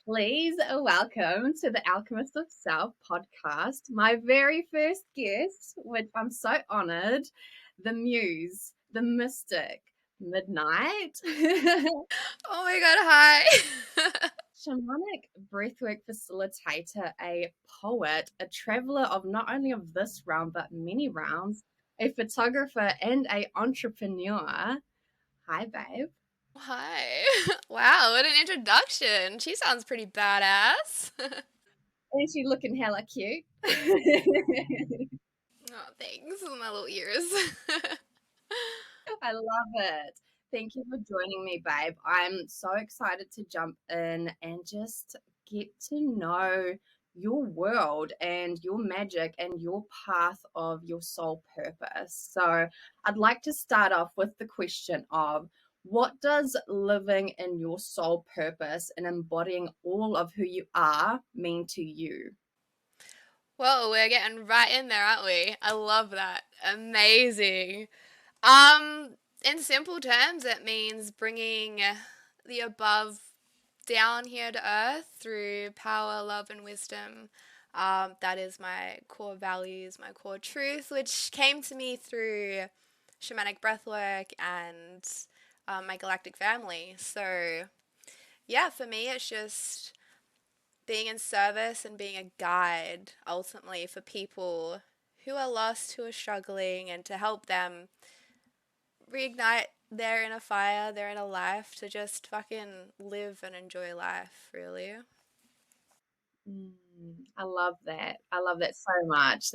Please welcome to the Alchemist of Self podcast, my very first guest, which I'm so honored, the muse, the mystic, Midnight. Oh my god, hi. Shamanic breathwork facilitator, a poet, a traveler of not only of this realm, but many realms, a photographer, and a entrepreneur. Hi, babe. Hi. Wow, what an introduction. She sounds pretty badass. Is she looking hella cute? Oh, thanks. My little ears. I love it. Thank you for joining me, babe. I'm so excited to jump in and just get to know your world and your magic and your path of your soul purpose. So, I'd like to start off with the question of what does living in your soul purpose and embodying all of who you are mean to you? Whoa, we're getting right in there, aren't we? I love that. Amazing. Um, in simple terms, it means bringing the above down here to earth through power, love, and wisdom. That is my core values, my core truth, which came to me through shamanic breathwork and my galactic family. So, yeah, for me, it's just being in service and being a guide ultimately for people who are lost, who are struggling, and to help them reignite their inner fire, their inner life, to just fucking live and enjoy life, really. I love that. I love that so much.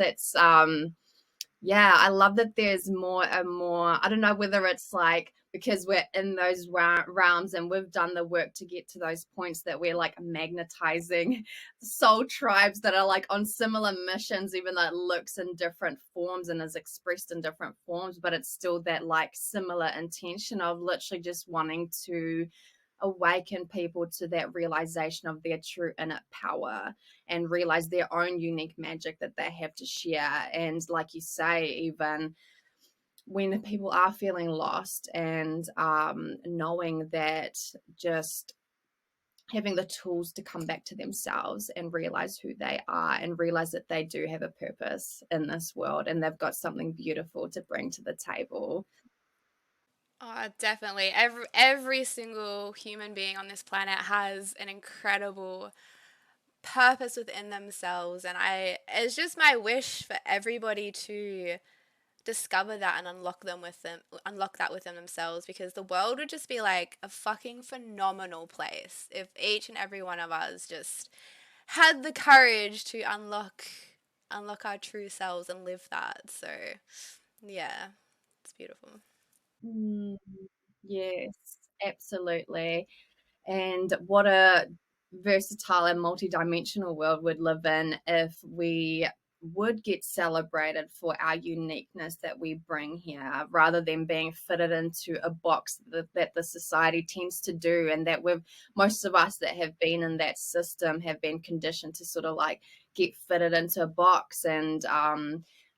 Yeah, I love that there's more and more. I don't know whether it's like because we're in those realms and we've done the work to get to those points that we're like magnetizing soul tribes that are like on similar missions, even though it looks in different forms and is expressed in different forms, but it's still that like similar intention of literally just wanting to awaken people to that realization of their true inner power and realize their own unique magic that they have to share. And like you say, even when people are feeling lost and knowing that just having the tools to come back to themselves and realize who they are and realize that they do have a purpose in this world and they've got something beautiful to bring to the table. Oh, definitely. Every single human being on this planet has an incredible purpose within themselves, and it's just my wish for everybody to discover that and unlock that within themselves, because the world would just be like a fucking phenomenal place if each and every one of us just had the courage to unlock our true selves and live that. So, yeah, it's beautiful. Mm, yes, absolutely. And what a versatile and multidimensional world we'd live in if we would get celebrated for our uniqueness that we bring here rather than being fitted into a box that the society tends to do, and that we've most of us that have been in that system have been conditioned to sort of like get fitted into a box. And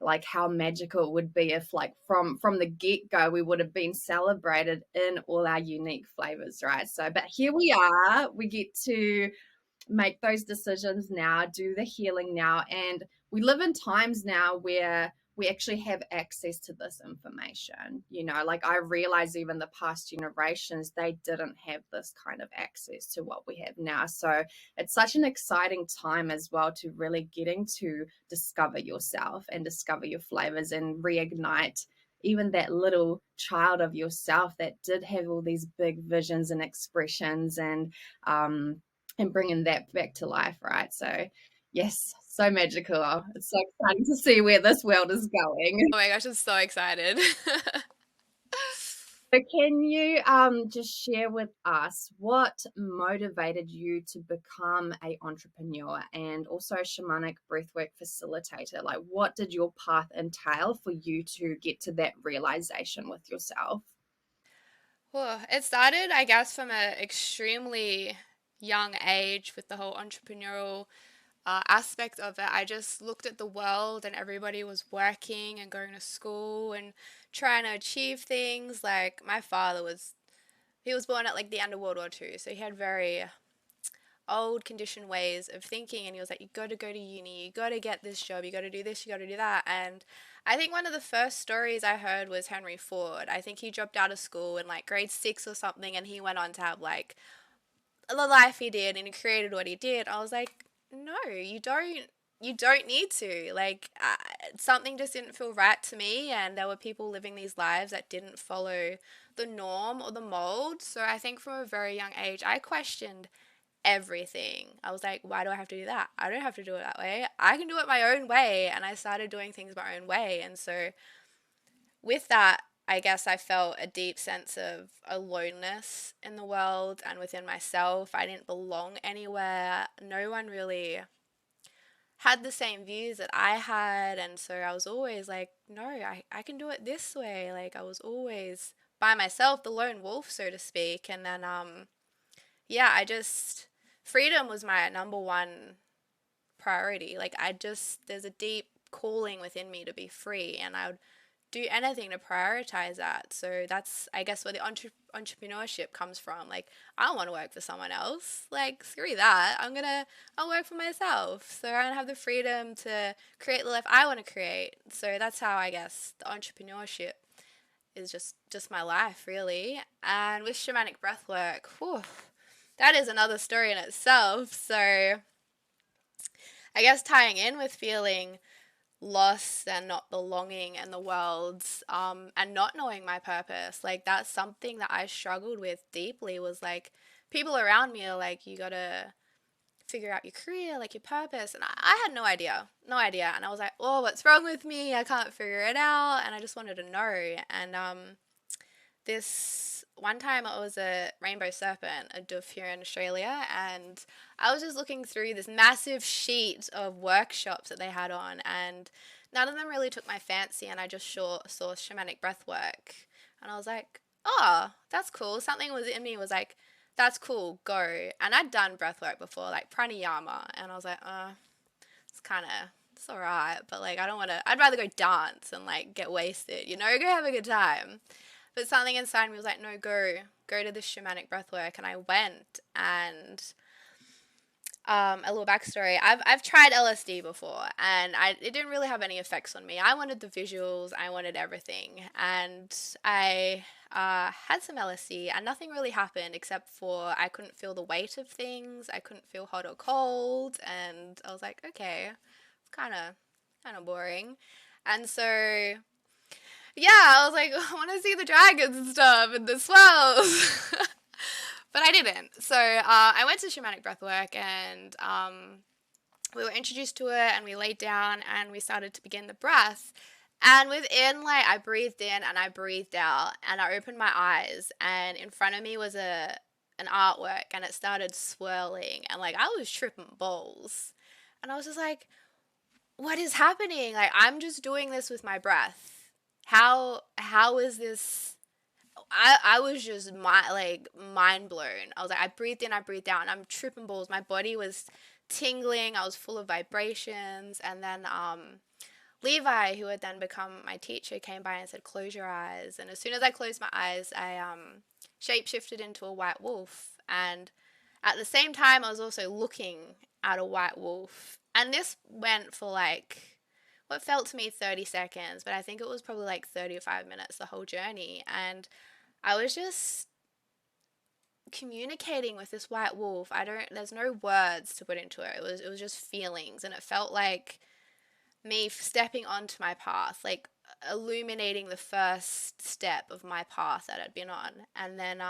like how magical it would be if like from the get-go we would have been celebrated in all our unique flavors, right? So but here we are, we get to make those decisions now, do the healing now, and we live in times now where we actually have access to this information. You know, like I realize even the past generations, they didn't have this kind of access to what we have now. So it's such an exciting time as well to really getting to discover yourself and discover your flavors and reignite even that little child of yourself that did have all these big visions and expressions, and bringing that back to life, right? So, yes, so magical. It's so exciting to see where this world is going. Oh my gosh, I'm so excited. So, can you just share with us what motivated you to become a entrepreneur and also a shamanic breathwork facilitator? Like, what did your path entail for you to get to that realization with yourself? Well, it started, I guess, from an extremely young age with the whole entrepreneurial aspect of it. I just looked at the world and everybody was working and going to school and trying to achieve things. Like, my father was he was born at like the end of World War II, so he had very old conditioned ways of thinking, and he was like, you got to go to uni, you got to get this job, you got to do this, you got to do that. And I think one of the first stories I heard was Henry Ford. I think he dropped out of school in like grade 6 or something, and he went on to have like the life he did, and he created what he did. I was like, no, you don't need to. Like, something just didn't feel right to me, and there were people living these lives that didn't follow the norm or the mold. So I think from a very young age, I questioned everything. I was like, why do I have to do that? I don't have to do it that way. I can do it my own way. And I started doing things my own way. And so with that, I guess I felt a deep sense of aloneness in the world and within myself. I didn't belong anywhere. No one really had the same views that I had. And so I was always like, no, I can do it this way. Like, I was always by myself, the lone wolf, so to speak. And then, yeah, freedom was my number one priority. Like, there's a deep calling within me to be free, and I would do anything to prioritize that. So that's, I guess, where the entrepreneurship comes from. Like, I don't want to work for someone else. Like, screw that. I'll work for myself. So I have the freedom to create the life I want to create. So that's how, I guess, the entrepreneurship is just my life, really. And with shamanic breathwork, whew, that is another story in itself. So I guess tying in with feeling lost and not belonging in the world, and not knowing my purpose, like that's something that I struggled with deeply. Was like, people around me are like, you gotta figure out your career, like your purpose, and I had no idea, and I was like, oh, what's wrong with me? I can't figure it out, and I just wanted to know. And this one time it was a rainbow serpent, a dove here in Australia, and I was just looking through this massive sheet of workshops that they had on, and none of them really took my fancy, and I just saw shamanic breath work, and I was like, oh, that's cool. Something was in me was like, that's cool, go. And I'd done breath work before, like pranayama, and I was like, it's kind of, it's alright, but like I don't want to, I'd rather go dance and like get wasted, go have a good time. But something inside me was like, no, go to this shamanic breathwork. And I went, and a little backstory. I've tried LSD before, and it didn't really have any effects on me. I wanted the visuals, I wanted everything, and I had some LSD, and nothing really happened except for I couldn't feel the weight of things. I couldn't feel hot or cold, and I was like, okay, it's kind of boring. And so yeah, I was like, I want to see the dragons and stuff and the swells. But I didn't. So I went to shamanic breathwork, and we were introduced to it, and we laid down and we started to begin the breath. And within, like, I breathed in and I breathed out, and I opened my eyes, and in front of me was an artwork, and it started swirling, and like I was tripping balls. And I was just like, what is happening? Like, I'm just doing this with my breath. How is this? I was just mind blown. I was like, I breathed in, I breathed out, and I'm tripping balls. My body was tingling. I was full of vibrations. And then Levi, who had then become my teacher, came by and said, close your eyes. And as soon as I closed my eyes, I shape shifted into a white wolf. And at the same time, I was also looking at a white wolf. And this went for like what felt to me 30 seconds, but I think it was probably like 35 minutes, the whole journey. And I was just communicating with this white wolf. There's no words to put into it. It was just feelings, and it felt like me stepping onto my path, like illuminating the first step of my path that I'd been on. And then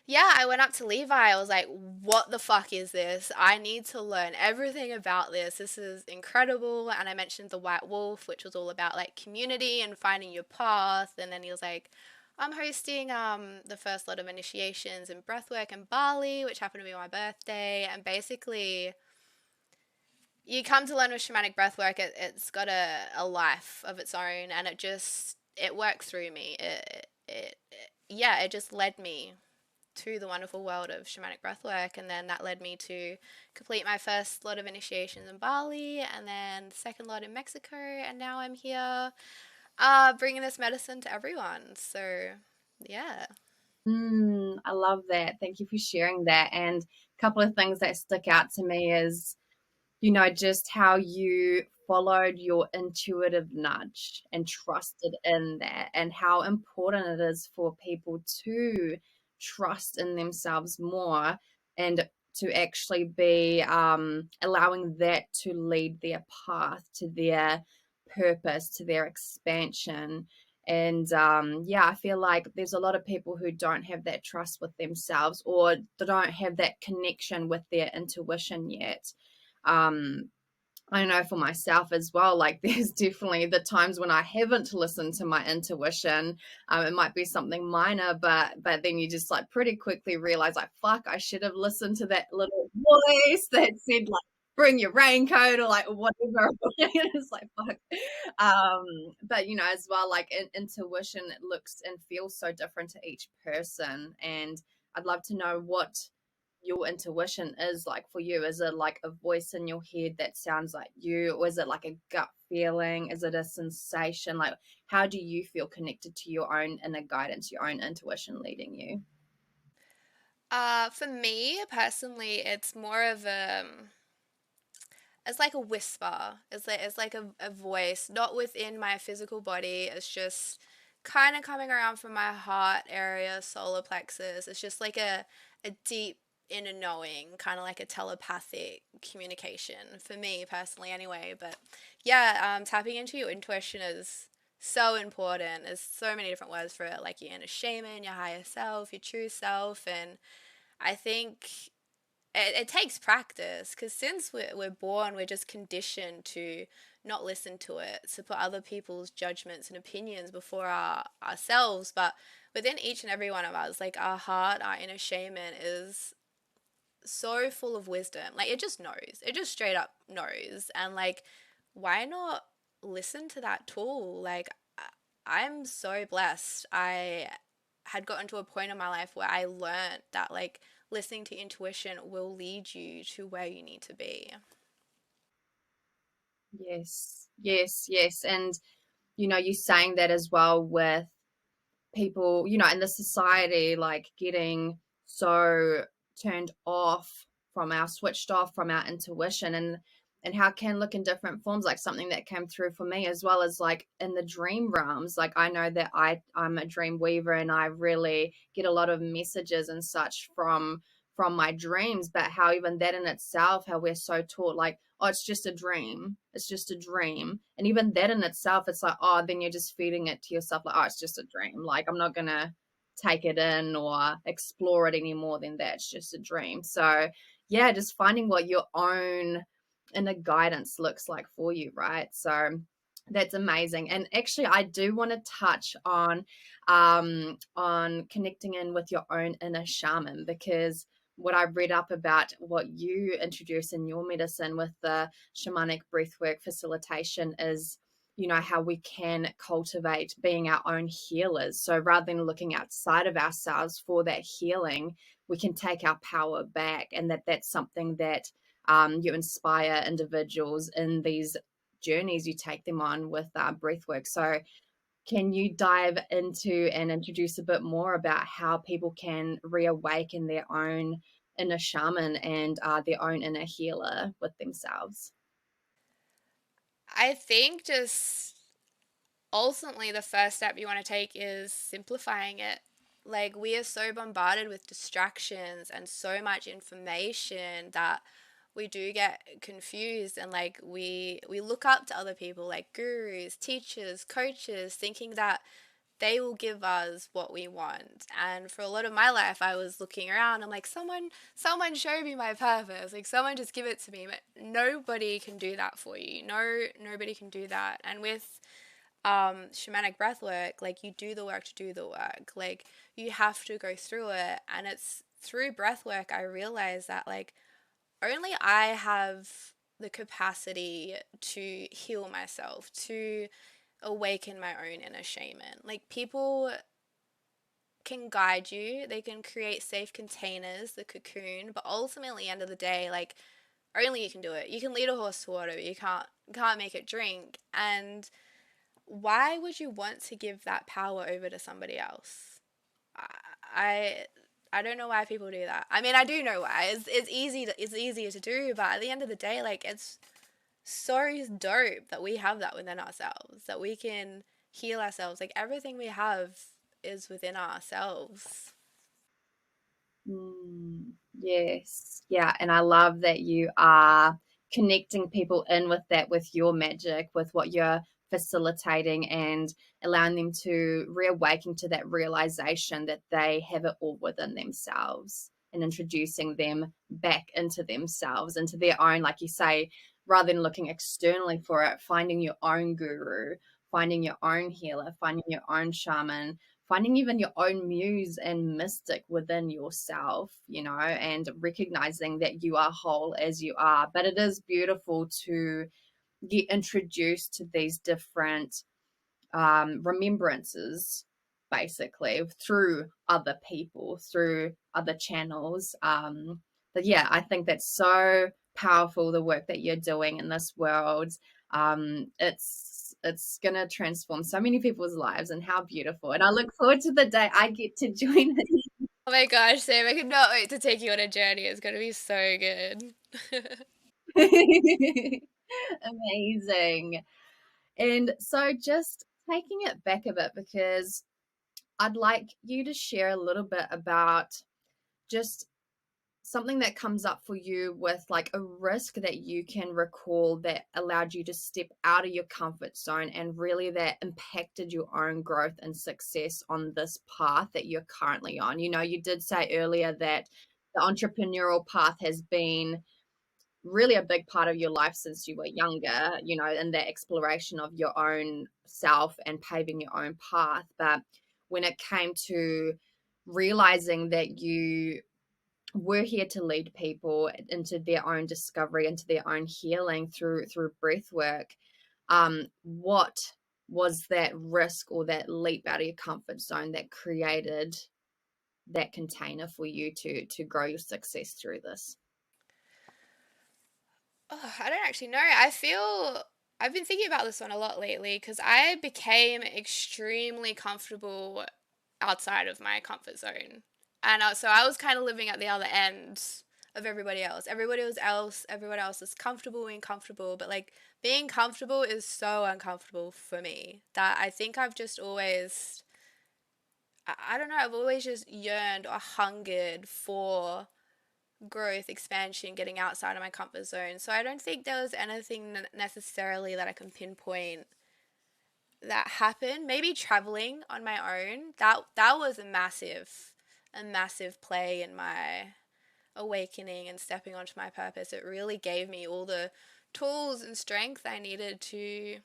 yeah, I went up to Levi. I was like, what the fuck is this? I need to learn everything about this. This is incredible. And I mentioned the White Wolf, which was all about like community and finding your path. And then he was like, I'm hosting the first lot of initiations in breathwork in Bali, which happened to be my birthday. And basically, you come to learn with shamanic breathwork. It's got a life of its own, and it worked through me. It just led me to the wonderful world of shamanic breathwork, and then that led me to complete my first lot of initiations in Bali, and then the second lot in Mexico, and now I'm here bringing this medicine to everyone. So yeah. I love that. Thank you for sharing that. And a couple of things that stick out to me is, just how you followed your intuitive nudge and trusted in that, and how important it is for people to trust in themselves more and to actually be allowing that to lead their path to their purpose, to their expansion. And yeah, I feel like there's a lot of people who don't have that trust with themselves, or they don't have that connection with their intuition yet. um I know for myself as well, like there's definitely the times when I haven't listened to my intuition. It might be something minor, but then you just like pretty quickly realize like, fuck, I should have listened to that little voice that said like, bring your raincoat or like whatever. It's like, fuck. Um, but as well, like intuition looks and feels so different to each person. And I'd love to know what your intuition is like for you. Is it like a voice in your head that sounds like you, or is it like a gut feeling? Is it a sensation? Like, how do you feel connected to your own inner guidance, your own intuition leading you? For me personally, it's more of a it's like a whisper. It's like a voice, not within my physical body. It's just kind of coming around from my heart area, solar plexus. It's just like a deep inner knowing, kind of like a telepathic communication for me personally, anyway. But yeah, tapping into your intuition is so important. There's so many different words for it, like your inner shaman, your higher self, your true self, and I think it takes practice because since we're born, we're just conditioned to not listen to it, to put other people's judgments and opinions before ourselves. But within each and every one of us, like our heart, our inner shaman is so full of wisdom. Like it just knows, it just straight up knows. And like, why not listen to that tool? Like, I'm so blessed. I had gotten to a point in my life where I learned that like listening to intuition will lead you to where you need to be. Yes, yes, yes. And you saying that as well with people, in the society, like getting so turned off from our switched off from our intuition, and how it can look in different forms, like something that came through for me as well as like in the dream realms. Like I know that I'm a dream weaver, and I really get a lot of messages and such from my dreams, but how even that in itself, how we're so taught like, oh, it's just a dream, it's just a dream. And even that in itself, it's like, oh, then you're just feeding it to yourself like, oh, it's just a dream, like I'm not gonna take it in or explore it any more than that, it's just a dream. So yeah, just finding what your own inner guidance looks like for you, right? So that's amazing. And actually I do want to touch on connecting in with your own inner shaman, because what I read up about what you introduce in your medicine with the shamanic breathwork facilitation is, how we can cultivate being our own healers. So rather than looking outside of ourselves for that healing, we can take our power back, and that's something that you inspire individuals in these journeys you take them on with breathwork. So can you dive into and introduce a bit more about how people can reawaken their own inner shaman and their own inner healer with themselves? I think just ultimately the first step you want to take is simplifying it. Like we are so bombarded with distractions and so much information that we do get confused, and like we look up to other people like gurus, teachers, coaches, thinking that they will give us what we want. And for a lot of my life I was looking around, I'm like, someone show me my purpose, like someone just give it to me. But nobody can do that for you. Nobody can do that. And with shamanic breath work, like you do the work to do the work, like you have to go through it. And it's through breath work I realized that like only I have the capacity to heal myself, to awaken my own inner shaman. Like people can guide you, they can create safe containers, the cocoon, but ultimately end of the day, like only you can do it. You can lead a horse to water, but you can't make it drink. And why would you want to give that power over to somebody else? I I don't know why people do that. I mean, I do know why. It's it's easier to do, but at the end of the day, like it's so dope that we have that within ourselves, that we can heal ourselves. Like everything we have is within ourselves. Mm, yes. Yeah. And I love that you are connecting people in with that, with your magic, with what you're facilitating, and allowing them to reawaken to that realization that they have it all within themselves, and introducing them back into themselves, into their own, like you say, rather than looking externally for it, finding your own guru, finding your own healer, finding your own shaman, finding even your own muse and mystic within yourself, and recognizing that you are whole as you are. But it is beautiful to get introduced to these different remembrances, basically, through other people, through other channels. But yeah, I think that's so powerful, the work that you're doing in this world. It's gonna transform so many people's lives, and how beautiful. And I look forward to the day I get to join it. Oh my gosh, Sam, I cannot wait to take you on a journey. It's going to be so good. Amazing. And so, just taking it back a bit, because I'd like you to share a little bit about just something that comes up for you, with like a risk that you can recall that allowed you to step out of your comfort zone, and really that impacted your own growth and success on this path that you're currently on. You did say earlier that the entrepreneurial path has been really a big part of your life since you were younger, and that exploration of your own self and paving your own path. But when it came to realizing that you were here to lead people into their own discovery, into their own healing through breath work, what was that risk or that leap out of your comfort zone that created that container for you to grow your success through this? Oh, I don't actually know. I feel I've been thinking about this one a lot lately because I became extremely comfortable outside of my comfort zone. And so I was kind of living at the other end of everybody else. Everybody else is comfortable and comfortable, but like being comfortable is so uncomfortable for me that I think I've just always I don't know, I've always just yearned or hungered for growth, expansion, getting outside of my comfort zone. So I don't think there was anything necessarily that I can pinpoint that happened. Maybe traveling on my own. That was a massive play in my awakening and stepping onto my purpose. It really gave me all the tools and strength I needed to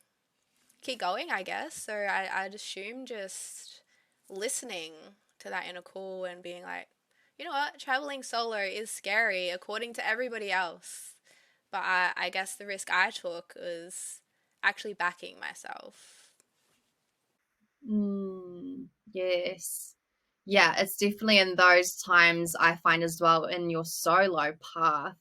keep going, I guess. So I'd assume just listening to that inner call and being like, you know what, traveling solo is scary according to everybody else. But I guess the risk I took was actually backing myself. Yes. Yeah, it's definitely in those times, I find as well, in your solo path,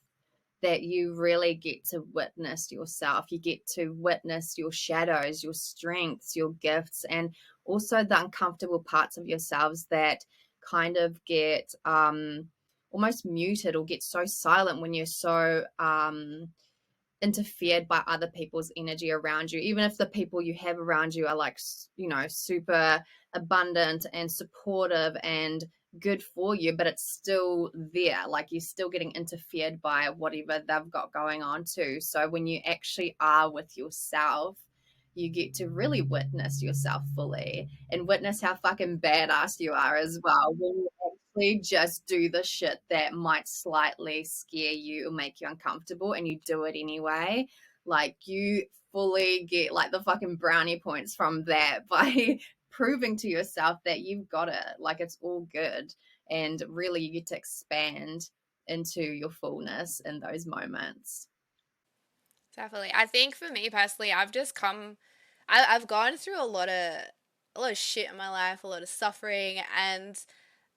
that you really get to witness yourself. You get to witness your shadows, your strengths, your gifts, and also the uncomfortable parts of yourselves that kind of get almost muted, or get so silent when you're so interfered by other people's energy around you, even if the people you have around you are like, super abundant and supportive and good for you, but it's still there, like you're still getting interfered by whatever they've got going on too. So when you actually are with yourself, you get to really witness yourself fully, and witness how fucking badass you are as well, when you actually just do the shit that might slightly scare you or make you uncomfortable, and you do it anyway. Like, you fully get like the fucking brownie points from that by proving to yourself that you've got it, like it's all good. And really, you get to expand into your fullness in those moments. Definitely. I think for me personally, I've gone through a lot of shit in my life, a lot of suffering, and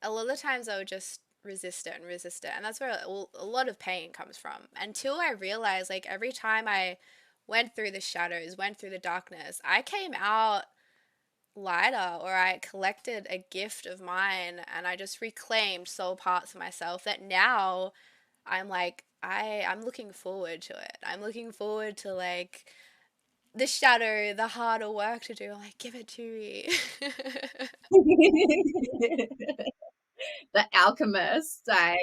a lot of the times I would just resist it and resist it. And that's where a lot of pain comes from. Until I realized, like, every time I went through the shadows, went through the darkness, I came out lighter, or I collected a gift of mine and I just reclaimed soul parts of myself that now I'm like I'm looking forward to it. I'm looking forward to like the shadow, the harder work to do. I'm like, give it to me. The Alchemist, eh?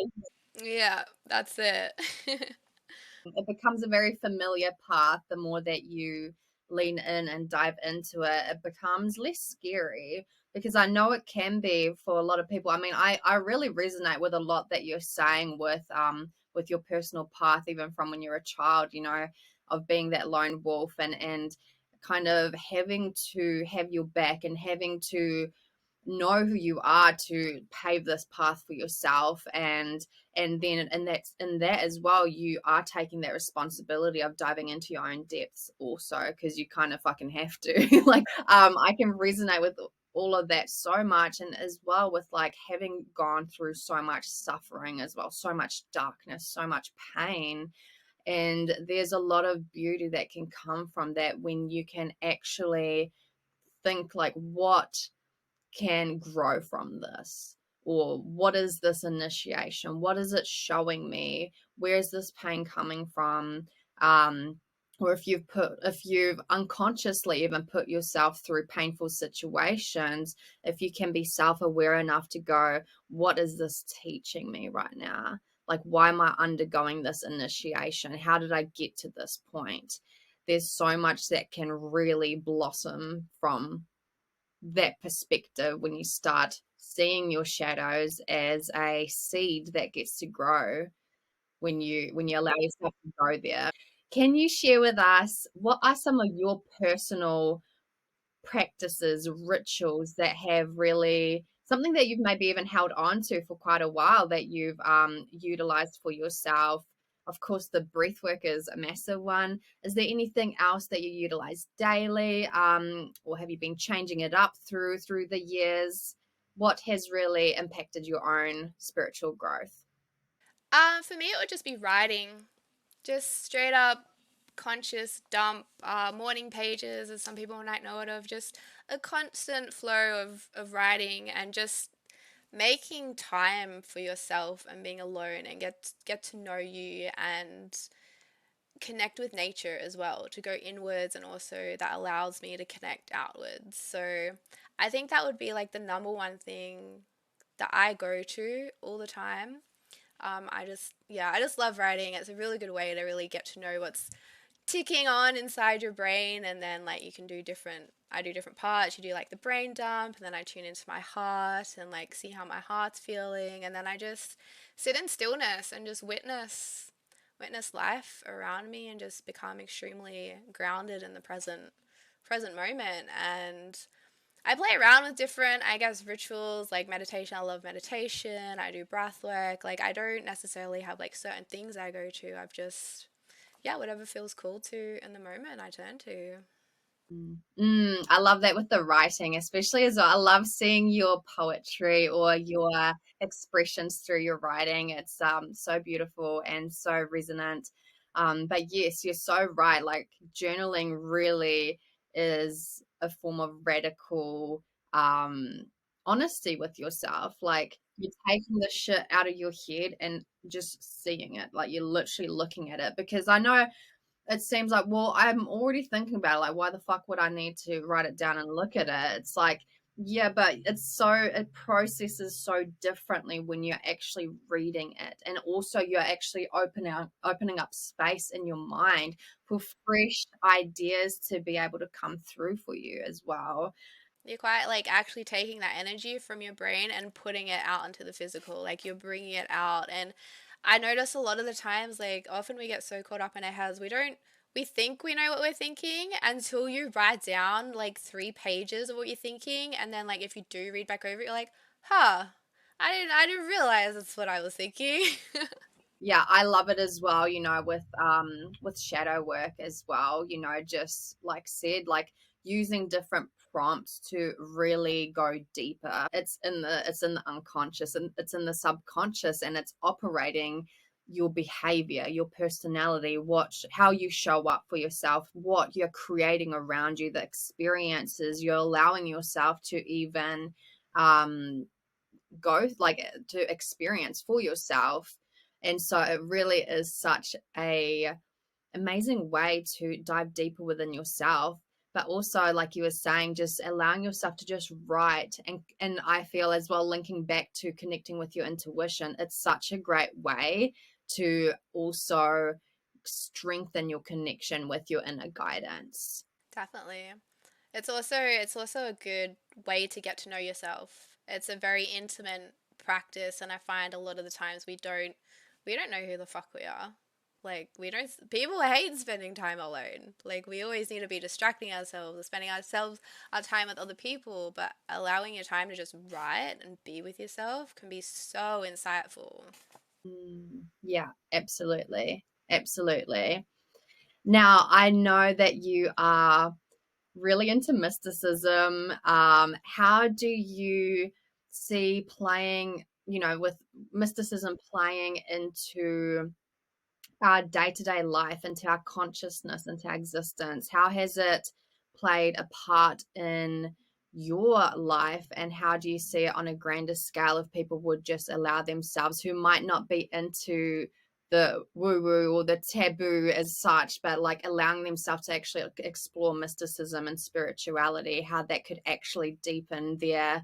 Yeah, that's it. It becomes a very familiar path the more that you lean in and dive into it. It becomes less scary because I know it can be for a lot of people. I mean, I really resonate with a lot that you're saying with your personal path, even from when you're a child, you know, of being that lone wolf and kind of having to have your back and having to know who you are to pave this path for yourself, and then in that as well, you are taking that responsibility of diving into your own depths also, because you kind of fucking have to. Like, I can resonate with all of that so much, and as well with like having gone through so much suffering as well, so much darkness, so much pain. And there's a lot of beauty that can come from that when you can actually think like, what can grow from this, or what is this initiation, what is it showing me, where's this pain coming from, um or if you've unconsciously even put yourself through painful situations, if you can be self-aware enough to go, what is this teaching me right now? Like, why am I undergoing this initiation? How did I get to this point? There's so much that can really blossom from that perspective when you start seeing your shadows as a seed that gets to grow when you allow yourself to go there. Can you share with us what are some of your personal practices, rituals that have really something that you've maybe even held on to for quite a while that you've utilized for yourself? Of course, the breath work is a massive one. Is there anything else that you utilize daily, or have you been changing it up through the years? What has really impacted your own spiritual growth? For me, it would just be writing, just straight up conscious dump, morning pages, as some people might know it of, just a constant flow of writing and just making time for yourself and being alone and get to know you and connect with nature as well, to go inwards, and also that allows me to connect outwards. So I think that would be like the number one thing that I go to all the time. I just love writing. It's a really good way to really get to know what's ticking on inside your brain, and then like you can do different I do different parts. You do like the brain dump, and then I tune into my heart and like see how my heart's feeling, and then I just sit in stillness and just witness life around me and just become extremely grounded in the present moment. And I play around with different, I guess, rituals like meditation. I love meditation. I do breath work. Like, I don't necessarily have like certain things I go to. I've just, yeah, whatever feels cool to in the moment, I turn to. I love that with the writing, especially as well. I love seeing your poetry or your expressions through your writing. It's so beautiful and so resonant. But yes, you're so right. Like, journaling really is a form of radical um honesty with yourself. Like, you're taking the shit out of your head and just seeing it. Like, you're literally looking at it, because I know it seems like, well, I'm already thinking about it. Like, why the fuck would I need to write it down and look at it? It's like, yeah, but it processes so differently when you're actually reading it. And also, you're actually opening up space in your mind for fresh ideas to be able to come through for you as well. You're quite like actually taking that energy from your brain and putting it out into the physical. Like, you're bringing it out. And I notice a lot of the times, like, often we get so caught up in our heads, we think we know what we're thinking until you write down like 3 pages of what you're thinking. And then, like, if you do read back over it, you're like, huh, I didn't realize that's what I was thinking. Yeah, I love it as well, you know, with shadow work as well, you know, just like said, like using different prompts to really go deeper. It's in the unconscious and it's in the subconscious, and it's operating your behavior, your personality, how you show up for yourself, what you're creating around you, the experiences you're allowing yourself to even go like to experience for yourself. And so it really is such a amazing way to dive deeper within yourself, but also like you were saying, just allowing yourself to just write. And I feel as well, linking back to connecting with your intuition, it's such a great way to also strengthen your connection with your inner guidance. Definitely. It's also a good way to get to know yourself. It's a very intimate practice, and I find a lot of the times we don't know who the fuck we are. Like, we don't, people hate spending time alone. Like, we always need to be distracting ourselves or spending our time with other people, but allowing your time to just write and be with yourself can be so insightful. Yeah, absolutely. Absolutely. Now, I know that you are really into mysticism. How do you see playing, with mysticism playing into our day-to-day life, into our consciousness, into our existence? How has it played a part in your life, and how do you see it on a grander scale if people would just allow themselves, who might not be into the woo woo or the taboo as such, but like allowing themselves to actually explore mysticism and spirituality, how that could actually deepen their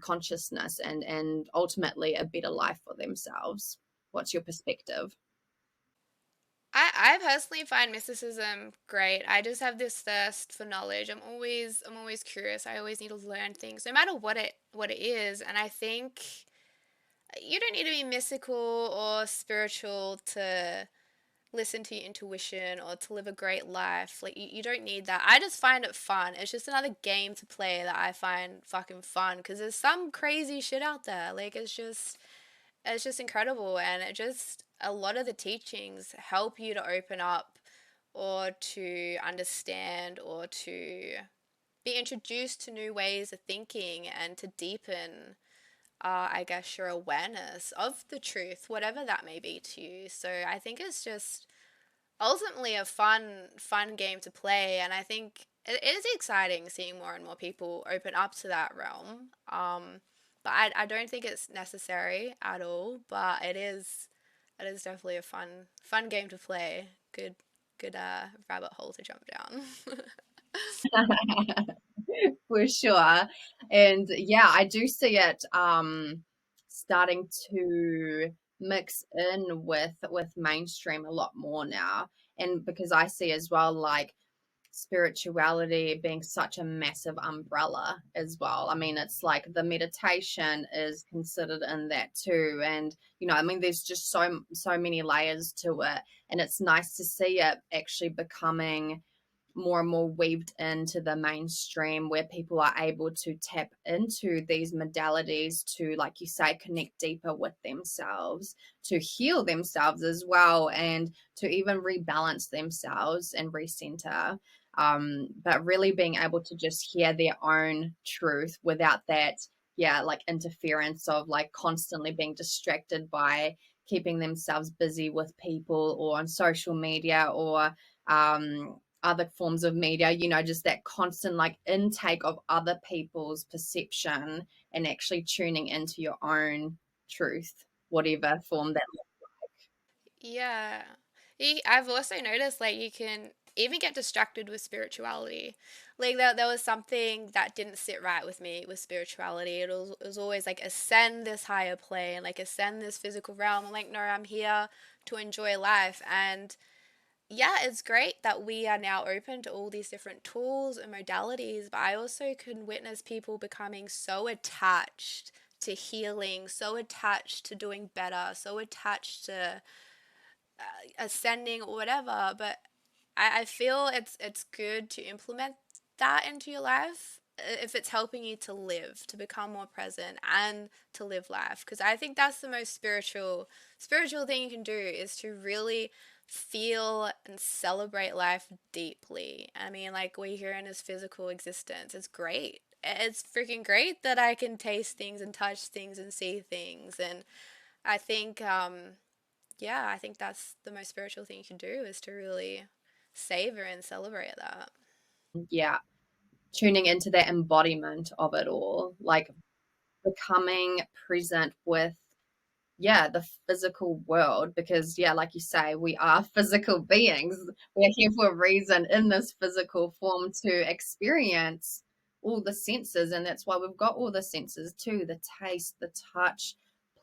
consciousness and ultimately a better life for themselves? What's your perspective? I personally find mysticism great. I just have this thirst for knowledge. I'm always curious. I always need to learn things, no matter what it is. And I think you don't need to be mystical or spiritual to listen to your intuition or to live a great life. Like, you don't need that. I just find it fun. It's just another game to play that I find fucking fun because there's some crazy shit out there. Like, it's just incredible, and it just, a lot of the teachings help you to open up or to understand or to be introduced to new ways of thinking and to deepen, I guess, your awareness of the truth, whatever that may be to you. So I think it's just ultimately a fun game to play, and I think it is exciting seeing more and more people open up to that realm. But I don't think it's necessary at all, but it is definitely a fun game to play. Good rabbit hole to jump down. For sure. And yeah, I do see it starting to mix in with mainstream a lot more now. And because I see as well, like spirituality being such a massive umbrella as well. I mean, it's like the meditation is considered in that too. And I mean, there's just so many layers to it. And it's nice to see it actually becoming more and more weaved into the mainstream, where people are able to tap into these modalities to, like you say, connect deeper with themselves, to heal themselves as well, and to even rebalance themselves and recenter. But really being able to just hear their own truth without that, yeah, like interference of like constantly being distracted by keeping themselves busy with people or on social media or other forms of media, just that constant like intake of other people's perception, and actually tuning into your own truth, whatever form that. Yeah. I've also noticed, like, you can even get distracted with spirituality. Like, there was something that didn't sit right with me with spirituality. It was always like, ascend this higher plane, like, ascend this physical realm. I'm like, no, I'm here to enjoy life. And yeah, it's great that we are now open to all these different tools and modalities, but I also can witness people becoming so attached to healing, so attached to doing better, so attached to ascending or whatever. But I feel it's good to implement that into your life if it's helping you to live, to become more present and to live life. Because I think that's the most spiritual thing you can do, is to really feel and celebrate life deeply. I mean, like, we're here in this physical existence. It's great. It's freaking great that I can taste things and touch things and see things. And I think yeah, I think that's the most spiritual thing you can do is to really savor and celebrate that. Yeah, tuning into that embodiment of it all, like becoming present with, yeah, the physical world, because yeah, like you say, we are physical beings. We're here for a reason in this physical form to experience all the senses, and that's why we've got all the senses too, the taste, the touch,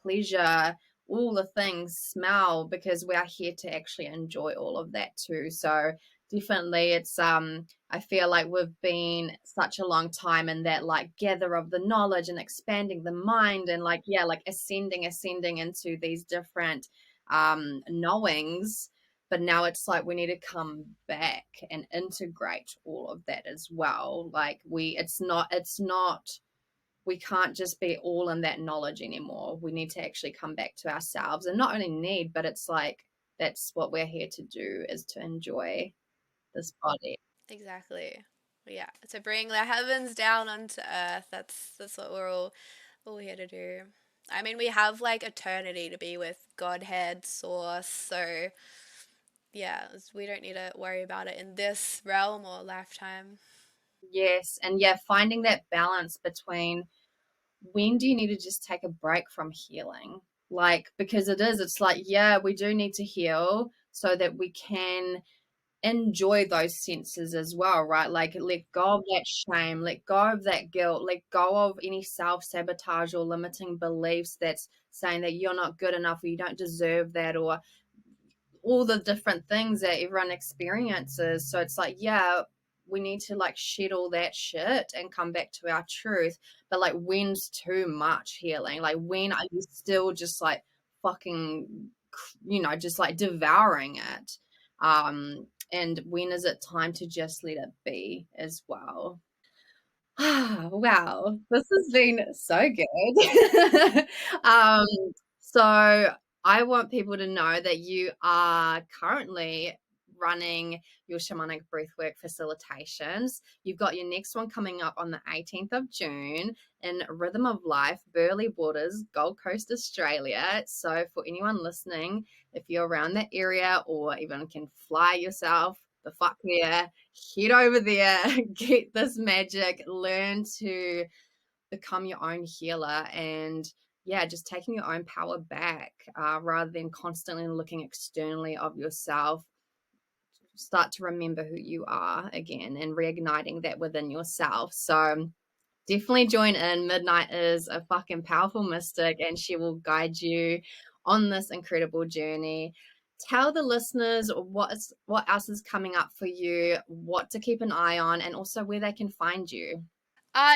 pleasure, all the things, smell, because we are here to actually enjoy all of that too. So definitely it's I feel like we've been such a long time in that like gather of the knowledge and expanding the mind and like yeah, like ascending into these different knowings. But now it's like we need to come back and integrate all of that as well. Like it's not we can't just be all in that knowledge anymore. We need to actually come back to ourselves, and not only need, but it's like that's what we're here to do, is to enjoy this body. Exactly. Yeah, to bring the heavens down onto earth. That's what we're all here to do. I mean, we have like eternity to be with Godhead, Source, so yeah, we don't need to worry about it in this realm or lifetime. Yes, and yeah, finding that balance between when do you need to just take a break from healing? Like, because it's like, yeah, we do need to heal so that we can enjoy those senses as well, right? Like, let go of that shame, let go of that guilt, let go of any self sabotage or limiting beliefs that's saying that you're not good enough or you don't deserve that, or all the different things that everyone experiences. So it's like, yeah, we need to like shed all that shit and come back to our truth. But like, when's too much healing? Like, when are you still just like fucking, just like devouring it? And when is it time to just let it be as well? Wow, this has been so good. um, so I want people to know that you are currently running your shamanic breathwork facilitations. You've got your next one coming up on the 18th of June in Rhythm of Life, Burleigh Borders, Gold Coast, Australia. So for anyone listening, if you're around that area or even can fly yourself the fuck there, head over there, get this magic, learn to become your own healer, and yeah, just taking your own power back, rather than constantly looking externally of yourself. Start to remember who you are again and reigniting that within yourself. So definitely join in. Midnight is a fucking powerful mystic, and she will guide you on this incredible journey. Tell the listeners what else is coming up for you, what to keep an eye on, and also where they can find you.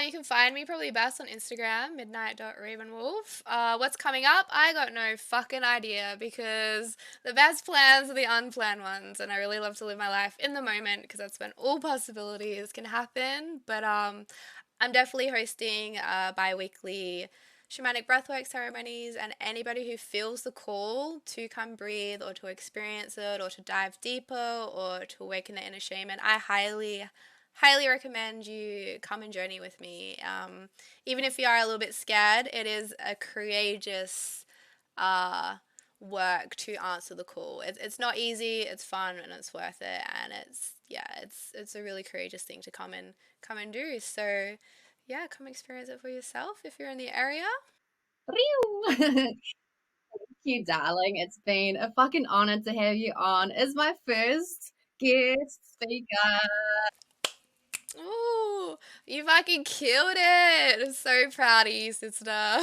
You can find me probably best on Instagram, midnight.ravenwolf. What's coming up? I got no fucking idea because the best plans are the unplanned ones, and I really love to live my life in the moment because that's when all possibilities can happen. But I'm definitely hosting bi-weekly shamanic breathwork ceremonies, and anybody who feels the call to come breathe or to experience it or to dive deeper or to awaken the inner shaman, I highly recommend you come and journey with me. Even if you are a little bit scared, it is a courageous uh, work to answer the call. It's not easy, it's fun, and it's worth it. And it's a really courageous thing to come and do. So yeah, come experience it for yourself if you're in the area. Thank you, darling. It's been a fucking honor to have you on as my first guest speaker. Oh, you fucking killed it! I'm so proud of you, sister.